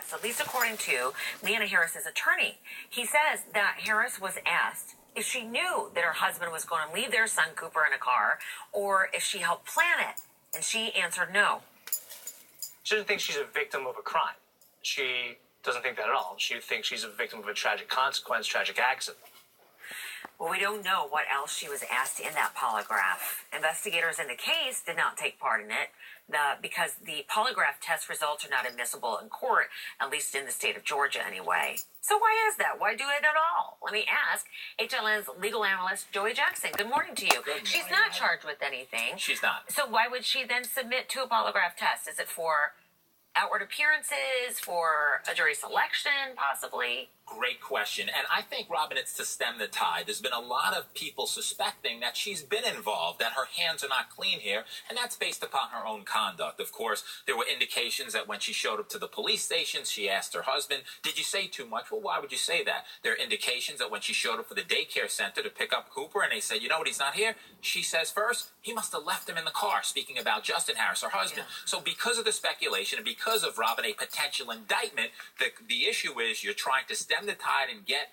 arrest, at least according to Leanna Harris's attorney. He says that Harris was asked if she knew that her husband was going to leave their son Cooper in a car, or if she helped plan it. And she answered no. She doesn't think she's a victim of a crime. She doesn't think that at all. She thinks she's a victim of a tragic consequence, tragic accident. Well, we don't know what else she was asked in that polygraph. Investigators in the case did not take part in it because the polygraph test results are not admissible in court, at least in the state of Georgia anyway. So why is that? Why do it at all? Let me ask HLN's legal analyst, Joey Jackson. Good morning to you. She's not charged with anything. She's not. So why would she then submit to a polygraph test? Is it for outward appearances, for a jury selection, possibly? Great question. And I think, Robin, it's to stem the tide. There's been a lot of people suspecting that she's been involved, that her hands are not clean here, and that's based upon her own conduct. Of course, there were indications that when she showed up to the police station, she asked her husband, did you say too much? Well, why would you say that? There are indications that when she showed up for the daycare center to pick up Cooper, and they said, you know what, he's not here, she says first, he must have left him in the car, speaking about Justin Harris, her husband. Yeah. So because of the speculation and because of, Robin, a potential indictment, the issue is you're trying to stem the tide and get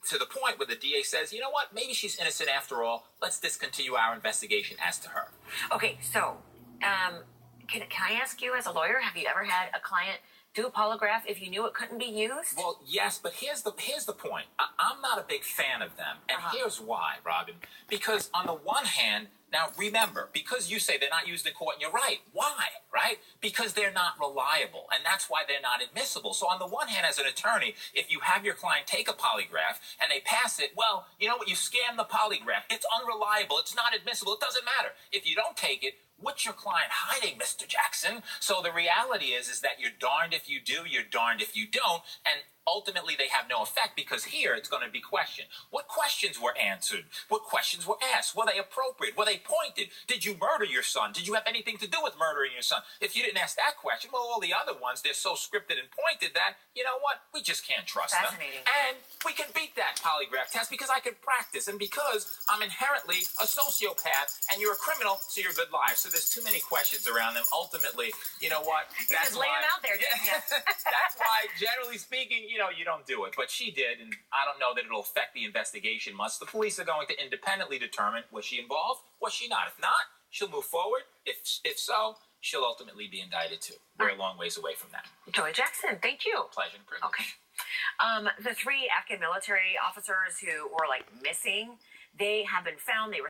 to the point where the DA says, you know what, maybe she's innocent after all. Let's discontinue our investigation as to her. Okay, so can I ask you as a lawyer, have you ever had a client do a polygraph if you knew it couldn't be used? Well, yes, but here's the point. I'm not a big fan of them, and here's why, Robin. Because on the one hand, now remember, because you say they're not used in court, and you're right. Why, right? Because they're not reliable, and that's why they're not admissible. So on the one hand, as an attorney, if you have your client take a polygraph and they pass it, well, you know what? You scam the polygraph. It's unreliable. It's not admissible. It doesn't matter. If you don't take it, what's your client hiding, Mr. Jackson? So the reality is that you're darned if you do, you're darned if you don't, and ultimately they have no effect because here it's going to be questioned. What questions were answered? What questions were asked? Were they appropriate? Were they pointed? Did you murder your son? Did you have anything to do with murdering your son? If you didn't ask that question, well, all the other ones, they're so scripted and pointed that, you know what, we just can't trust them. And we can beat that polygraph test because I can practice and because I'm inherently a sociopath and you're a criminal, so you're a good liar. So there's too many questions around them. Ultimately, you know what? That's why, them out there, didn't you? That's why, generally speaking, you know, you don't do it. But she did, and I don't know that it'll affect the investigation much. The police are going to independently determine, was she involved? Was she not? If not, she'll move forward. If so, she'll ultimately be indicted too. We're a long ways away from that. Joey Jackson, thank you. Pleasure and privilege. Okay. The 3 active military officers who were missing, they have been found. They were